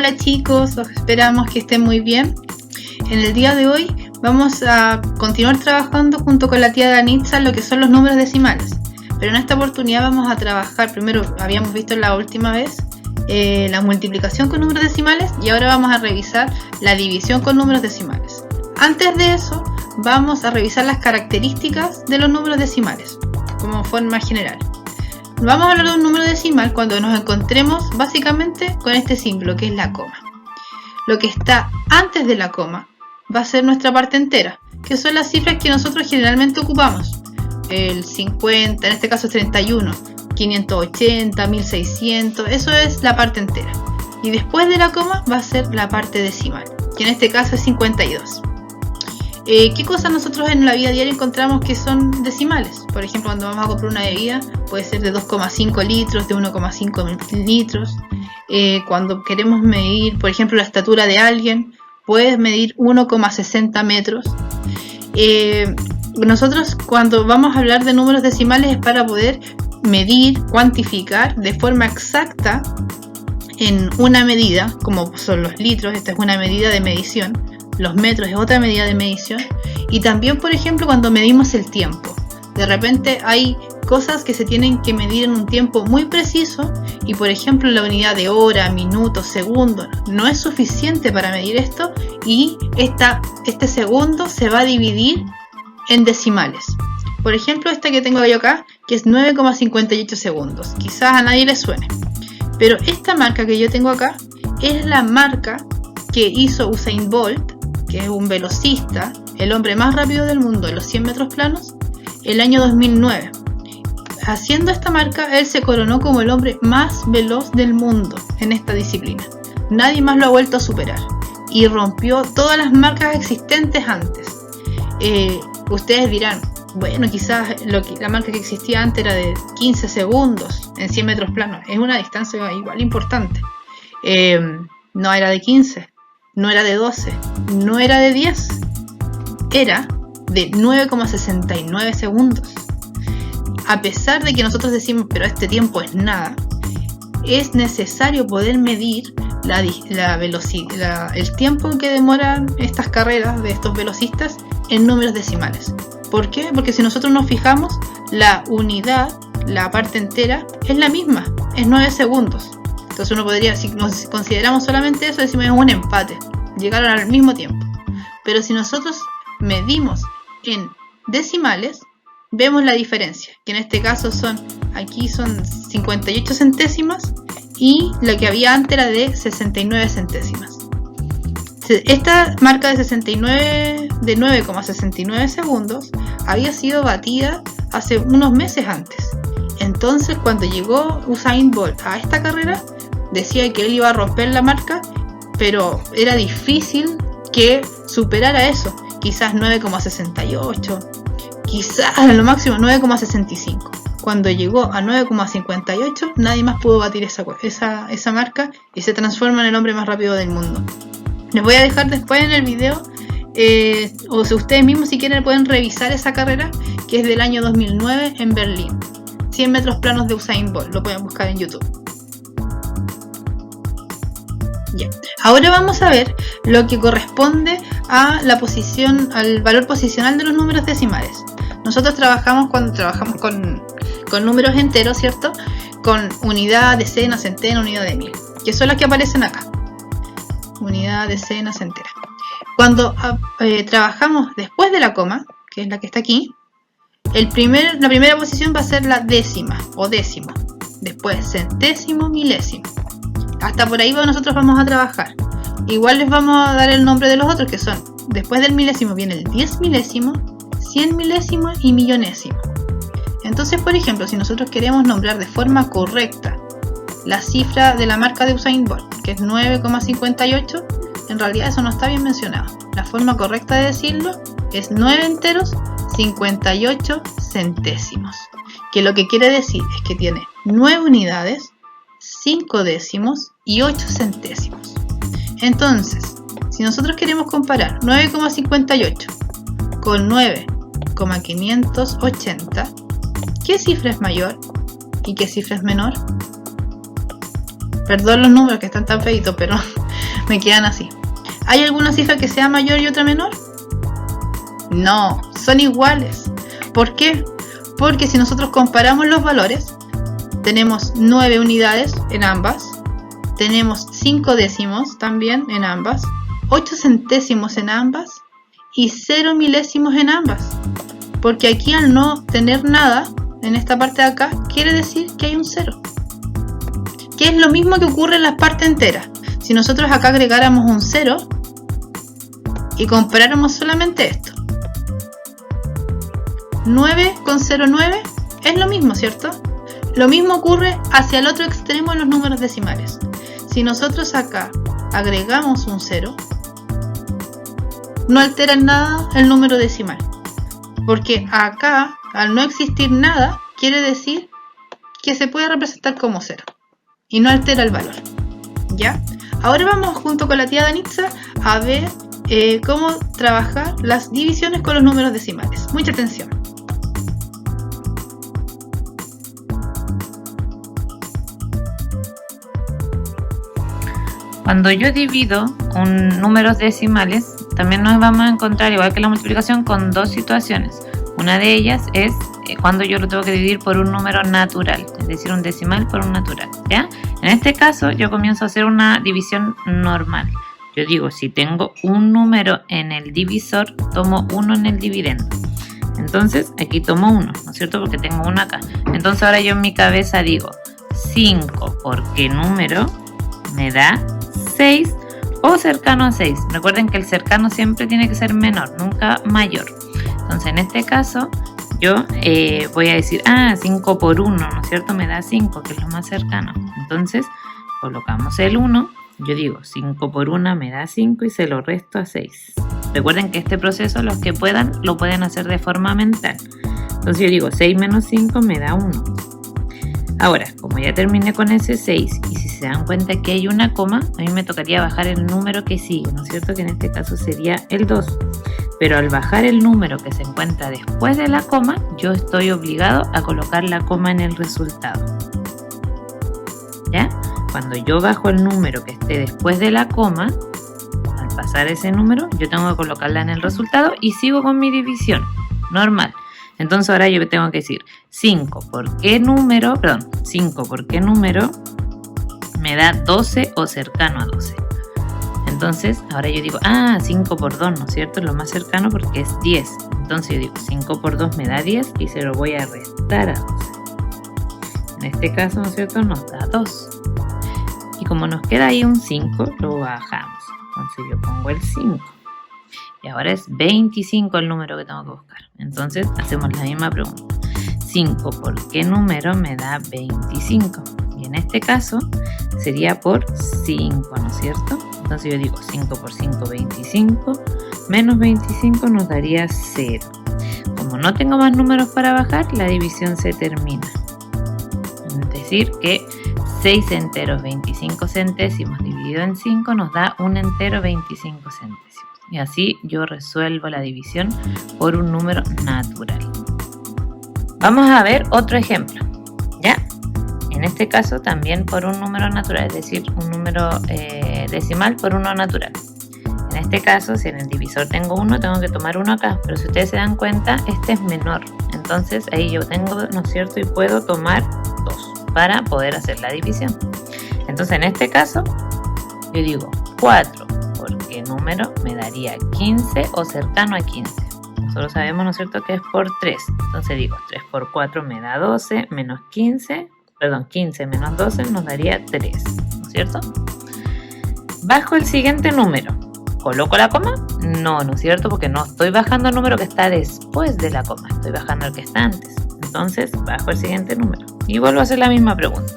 Hola chicos, esperamos que estén muy bien. En el día de hoy vamos a continuar trabajando junto con la tía Danitza lo que son los números decimales. Pero en esta oportunidad vamos a trabajar, primero habíamos visto la última vez la multiplicación con números decimales y ahora vamos a revisar la división con números decimales. Antes de eso vamos a revisar las características de los números decimales como forma general. Vamos a hablar de un número decimal cuando nos encontremos básicamente con este símbolo que es la coma. Lo que está antes de la coma va a ser nuestra parte entera, que son las cifras que nosotros generalmente ocupamos. El 50, en este caso es 31, 580, 1600, eso es la parte entera. Y después de la coma va a ser la parte decimal, que en este caso es 52. ¿Qué cosas nosotros en la vida diaria encontramos que son decimales? Por ejemplo, cuando vamos a comprar una bebida, puede ser de 2,5 litros, de 1,5 litros. Cuando queremos medir, por ejemplo, la estatura de alguien, puedes medir 1,60 metros. Nosotros cuando vamos a hablar de números decimales es para poder medir, cuantificar de forma exacta en una medida, como son los litros, esta es una medida de medición. Los metros es otra medida de medición. Y también, por ejemplo, cuando medimos el tiempo. De repente hay cosas que se tienen que medir en un tiempo muy preciso y, por ejemplo, la unidad de hora, minuto, segundo no es suficiente para medir esto y este segundo se va a dividir en decimales. Por ejemplo, esta que tengo yo acá, que es 9,58 segundos. Quizás a nadie le suene. Pero esta marca que yo tengo acá es la marca que hizo Usain Bolt, que es un velocista, el hombre más rápido del mundo en los 100 metros planos, el año 2009. Haciendo esta marca, él se coronó como el hombre más veloz del mundo en esta disciplina. Nadie más lo ha vuelto a superar y rompió todas las marcas existentes antes. Ustedes dirán, bueno, quizás la marca que existía antes era de 15 segundos en 100 metros planos. Es una distancia igual importante. No era de 15. No era de 12, no era de 10, era de 9,69 segundos. A pesar de que nosotros decimos, pero este tiempo es nada, es necesario poder medir la velocidad, el tiempo que demoran estas carreras de estos velocistas en números decimales. ¿Por qué? Porque si nosotros nos fijamos, la unidad, la parte entera, es la misma, es 9 segundos. Entonces uno podría, si nos consideramos solamente eso, decimos es un empate, llegaron al mismo tiempo. Pero si nosotros medimos en decimales, vemos la diferencia, que en este caso aquí son 58 centésimas y lo que había antes era de 69 centésimas. Esta marca de 9,69 segundos había sido batida hace unos meses antes. Entonces cuando llegó Usain Bolt a esta carrera, decía que él iba a romper la marca, pero era difícil que superara eso. Quizás 9,68, quizás a lo máximo 9,65. Cuando llegó a 9,58, nadie más pudo batir esa marca y se transforma en el hombre más rápido del mundo. Les voy a dejar después en el video, o si ustedes mismos si quieren pueden revisar esa carrera, que es del año 2009 en Berlín. 100 metros planos de Usain Bolt, lo pueden buscar en YouTube. Ya. Ahora vamos a ver lo que corresponde a la posición, al valor posicional de los números decimales. Nosotros cuando trabajamos con números enteros, ¿cierto? Con unidad, decena, centena, unidad de mil, que son las que aparecen acá. Unidad, decena, centena. Cuando trabajamos después de la coma, que es la que está aquí, la primera posición va a ser la décima o décimo. Después centésimo, milésimo. Hasta por ahí nosotros vamos a trabajar. Igual les vamos a dar el nombre de los otros que son. Después del milésimo viene el 10 milésimo, 100 milésimo y millonésimo. Entonces, por ejemplo, si nosotros queremos nombrar de forma correcta la cifra de la marca de Usain Bolt, que es 9,58, en realidad eso no está bien mencionado. La forma correcta de decirlo es 9 enteros, 58 centésimos. Que lo que quiere decir es que tiene 9 unidades, 5 décimos y 8 centésimos. Entonces, si nosotros queremos comparar 9,58 con 9,580, ¿qué cifra es mayor y qué cifra es menor? Perdón los números que están tan feitos, pero me quedan así. ¿Hay alguna cifra que sea mayor y otra menor? No, son iguales. ¿Por qué? Porque si nosotros comparamos los valores, tenemos 9 unidades en ambas, tenemos 5 décimos también en ambas, 8 centésimos en ambas y 0 milésimos en ambas. Porque aquí al no tener nada, en esta parte de acá, quiere decir que hay un 0. Que es lo mismo que ocurre en las partes enteras. Si nosotros acá agregáramos un 0 y comparáramos solamente esto, 9 con 0,9 es lo mismo, ¿cierto? Lo mismo ocurre hacia el otro extremo en los números decimales. Si nosotros acá agregamos un 0, no altera en nada el número decimal. Porque acá, al no existir nada, quiere decir que se puede representar como 0. Y no altera el valor. ¿Ya? Ahora vamos junto con la tía Danitza a ver cómo trabajar las divisiones con los números decimales. Mucha atención. Cuando yo divido con números decimales, también nos vamos a encontrar, igual que la multiplicación, con dos situaciones. Una de ellas es cuando yo lo tengo que dividir por un número natural, es decir, un decimal por un natural, ¿ya? En este caso, yo comienzo a hacer una división normal. Yo digo, si tengo un número en el divisor, tomo 1 en el dividendo. Entonces, aquí tomo 1, ¿no es cierto? Porque tengo 1 acá. Entonces, ahora yo en mi cabeza digo, 5 por qué número me da 6 o cercano a 6. Recuerden que el cercano siempre tiene que ser menor, nunca mayor. Entonces, en este caso, yo voy a decir, 5 por 1, ¿no es cierto? Me da 5, que es lo más cercano. Entonces, colocamos el 1. Yo digo, 5 por 1 me da 5 y se lo resto a 6. Recuerden que este proceso, los que puedan, lo pueden hacer de forma mental. Entonces, yo digo, 6 menos 5 me da 1. Ahora, como ya terminé con ese 6, y si se dan cuenta que hay una coma, a mí me tocaría bajar el número que sigue, ¿no es cierto? Que en este caso sería el 2. Pero al bajar el número que se encuentra después de la coma, yo estoy obligado a colocar la coma en el resultado. ¿Ya? Cuando yo bajo el número que esté después de la coma, al pasar ese número, yo tengo que colocarla en el resultado y sigo con mi división normal. Entonces ahora yo tengo que decir 5 por qué número me da 12 o cercano a 12. Entonces ahora yo digo, 5 por 2, ¿no es cierto? Es lo más cercano porque es 10. Entonces yo digo, 5 por 2 me da 10 y se lo voy a restar a 12. En este caso, ¿no es cierto? Nos da 2. Y como nos queda ahí un 5, lo bajamos. Entonces yo pongo el 5. Y ahora es 25 el número que tengo que buscar. Entonces hacemos la misma pregunta. 5 por qué número me da 25. Y en este caso sería por 5, ¿no es cierto? Entonces yo digo 5 por 5, 25. Menos 25 nos daría 0. Como no tengo más números para bajar, la división se termina. Es decir que 6 enteros 25 centésimos dividido en 5 nos da 1 entero 25 centésimos. Y así yo resuelvo la división por un número natural. Vamos a ver otro ejemplo, ¿ya? En este caso también por un número natural, es decir, un número decimal por uno natural. En este caso, si en el divisor tengo 1, tengo que tomar 1 acá. Pero si ustedes se dan cuenta, este es menor. Entonces ahí yo tengo, ¿no es cierto? Y puedo tomar 2 para poder hacer la división. Entonces en este caso, yo digo 4. ¿Qué número me daría 15 o cercano a 15? Nosotros sabemos, ¿no es cierto?, que es por 3. Entonces digo, 3 por 4 me da 12, menos 15 menos 12 nos daría 3, ¿no es cierto? Bajo el siguiente número. ¿Coloco la coma? No, ¿no es cierto? Porque no estoy bajando el número que está después de la coma, estoy bajando el que está antes. Entonces, bajo el siguiente número. Y vuelvo a hacer la misma pregunta.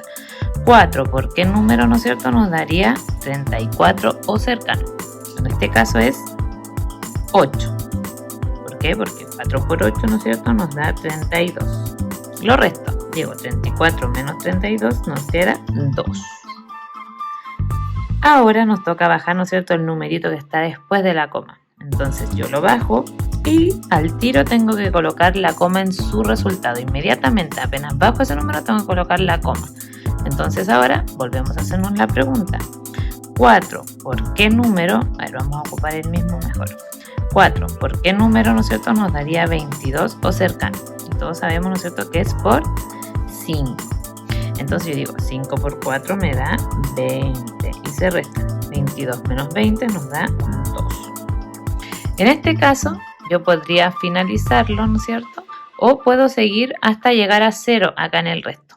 4 por qué número, ¿no es cierto?, nos daría 34 o cercano. En este caso es 8. ¿Por qué? Porque 4 por 8, ¿no es cierto?, nos da 32. Lo resto. Digo, 34 menos 32 nos queda 2. Ahora nos toca bajar, ¿no es cierto?, el numerito que está después de la coma. Entonces yo lo bajo y al tiro tengo que colocar la coma en su resultado. Inmediatamente, apenas bajo ese número, tengo que colocar la coma. Entonces ahora volvemos a hacernos la pregunta. 4, ¿por qué número? A ver, vamos a ocupar el mismo mejor. 4, ¿por qué número, no es cierto, nos daría 22 o cercano? Y todos sabemos, ¿no es cierto?, que es por 5. Entonces yo digo, 5 por 4 me da 20 y se resta. 22 menos 20 nos da 2. En este caso, yo podría finalizarlo, ¿no es cierto? O puedo seguir hasta llegar a 0 acá en el resto.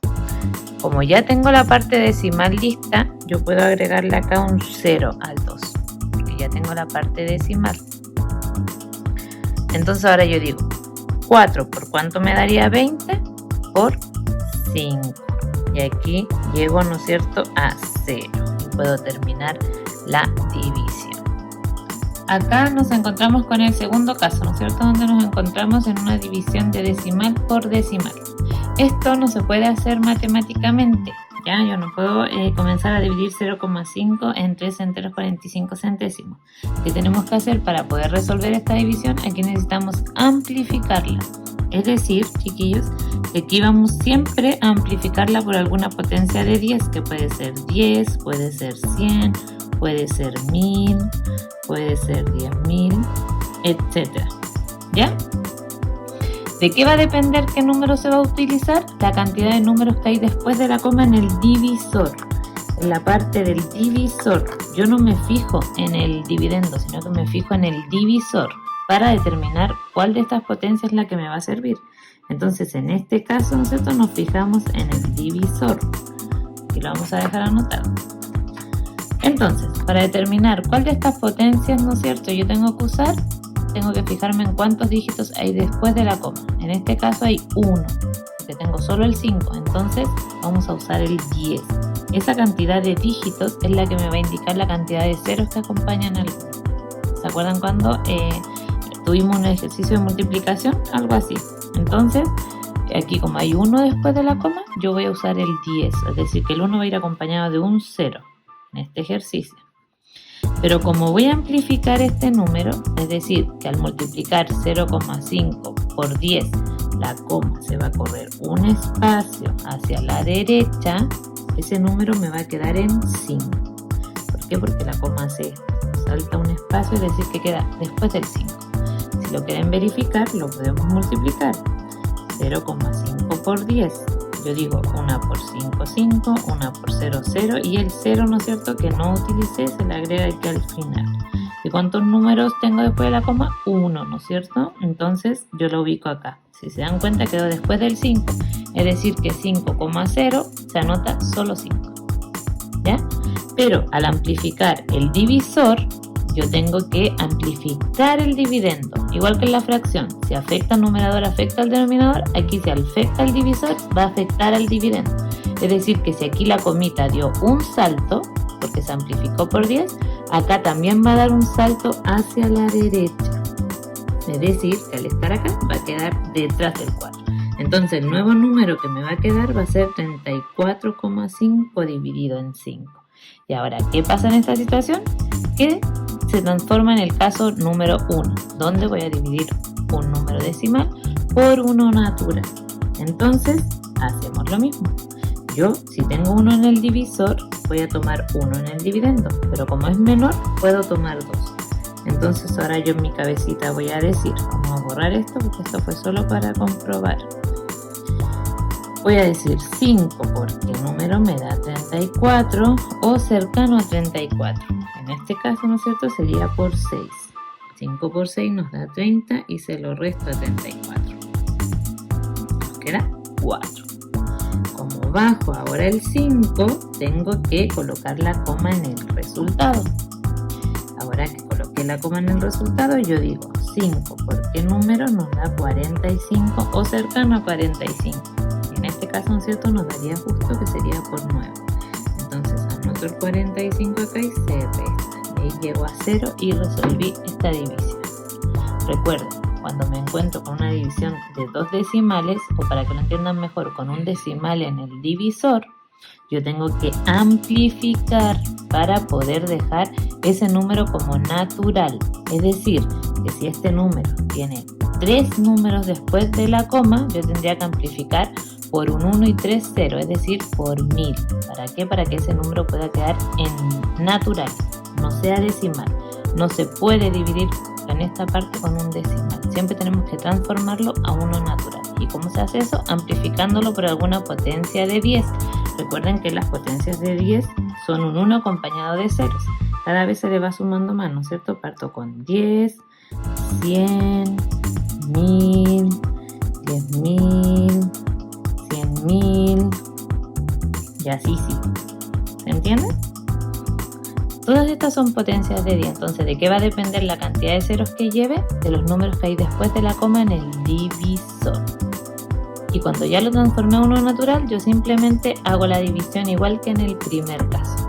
Como ya tengo la parte decimal lista, yo puedo agregarle acá un 0 al 2, porque ya tengo la parte decimal. Entonces ahora yo digo, 4 por cuánto me daría 20, por 5. Y aquí llego, ¿no es cierto?, a 0 y puedo terminar la división. Acá nos encontramos con el segundo caso, ¿no es cierto?, donde nos encontramos en una división de decimal por decimal. Esto no se puede hacer matemáticamente, ¿ya? Yo no puedo comenzar a dividir 0,5 en 3 enteros 45 centésimos. ¿Qué tenemos que hacer para poder resolver esta división? Aquí necesitamos amplificarla. Es decir, chiquillos, que aquí vamos siempre a amplificarla por alguna potencia de 10, que puede ser 10, puede ser 100, puede ser 1000, puede ser 10.000, etc. ¿Ya? ¿De qué va a depender qué número se va a utilizar? La cantidad de números que hay después de la coma en el divisor. En la parte del divisor, yo no me fijo en el dividendo, sino que me fijo en el divisor para determinar cuál de estas potencias es la que me va a servir. Entonces, en este caso, ¿no es cierto?, nos fijamos en el divisor. Y lo vamos a dejar anotado. Entonces, para determinar cuál de estas potencias, ¿no es cierto?, yo tengo que usar, tengo que fijarme en cuántos dígitos hay después de la coma. En este caso hay 1, porque tengo solo el 5, entonces vamos a usar el 10. Esa cantidad de dígitos es la que me va a indicar la cantidad de ceros que acompañan al número. ¿Se acuerdan cuando tuvimos un ejercicio de multiplicación? Algo así. Entonces, aquí como hay 1 después de la coma, yo voy a usar el 10, es decir, que el 1 va a ir acompañado de un 0 en este ejercicio. Pero como voy a amplificar este número, es decir, que al multiplicar 0,5 por 10, la coma se va a correr un espacio hacia la derecha, ese número me va a quedar en 5. ¿Por qué? Porque la coma se salta un espacio, es decir, que queda después del 5. Si lo quieren verificar, lo podemos multiplicar. 0,5 por 10. Yo digo 1 por 5, 5, 1 por 0, 0 y el 0, ¿no es cierto?, que no utilicé, se le agrega aquí al final. ¿Y cuántos números tengo después de la coma? 1, ¿no es cierto? Entonces yo lo ubico acá. Si se dan cuenta, quedó después del 5. Es decir, que 5,0 se anota solo 5. ¿Ya? Pero al amplificar el divisor, yo tengo que amplificar el dividendo. Igual que en la fracción, si afecta al numerador, afecta al denominador, aquí si afecta al divisor, va a afectar al dividendo. Es decir, que si aquí la comita dio un salto, porque se amplificó por 10, acá también va a dar un salto hacia la derecha. Es decir, que al estar acá va a quedar detrás del 4. Entonces el nuevo número que me va a quedar va a ser 34,5 dividido en 5. Y ahora, ¿qué pasa en esta situación? Que se transforma en el caso número 1, donde voy a dividir un número decimal por uno natural. Entonces, hacemos lo mismo. Yo, si tengo 1 en el divisor, voy a tomar 1 en el dividendo, pero como es menor, puedo tomar 2. Entonces, ahora yo en mi cabecita voy a decir, vamos a borrar esto porque esto fue solo para comprobar. Voy a decir 5 porque el número me da 34 o cercano a 34. En este caso, ¿no es cierto?, sería por 6. 5 por 6 nos da 30 y se lo resto a 34. Nos queda 4. Como bajo ahora el 5, tengo que colocar la coma en el resultado. Ahora que coloqué la coma en el resultado, yo digo 5 porque el número nos da 45 o cercano a 45. En este caso, ¿no es cierto?, nos daría justo que sería por 9. Entonces anoto el 45 acá y se resta. Ahí llego a 0 y resolví esta división. Recuerden, cuando me encuentro con una división de 2 decimales, o para que lo entiendan mejor, con un decimal en el divisor, yo tengo que amplificar para poder dejar ese número como natural. Es decir, que si este número tiene 3 números después de la coma, yo tendría que amplificar por un 1 y 3, 0, es decir, por 1000. ¿Para qué? Para que ese número pueda quedar en natural, no sea decimal. No se puede dividir en esta parte con un decimal. Siempre tenemos que transformarlo a uno natural. ¿Y cómo se hace eso? Amplificándolo por alguna potencia de 10. Recuerden que las potencias de 10 son un 1 acompañado de ceros. Cada vez se le va sumando más, ¿no es cierto? Parto con 10, 100, 1000, 10.000, 100.000 y así sí. ¿Se entiende? Todas estas son potencias de 10. Entonces, ¿de qué va a depender la cantidad de ceros que lleve? De los números que hay después de la coma en el divisor. Y cuando ya lo transformé a uno natural, yo simplemente hago la división igual que en el primer caso.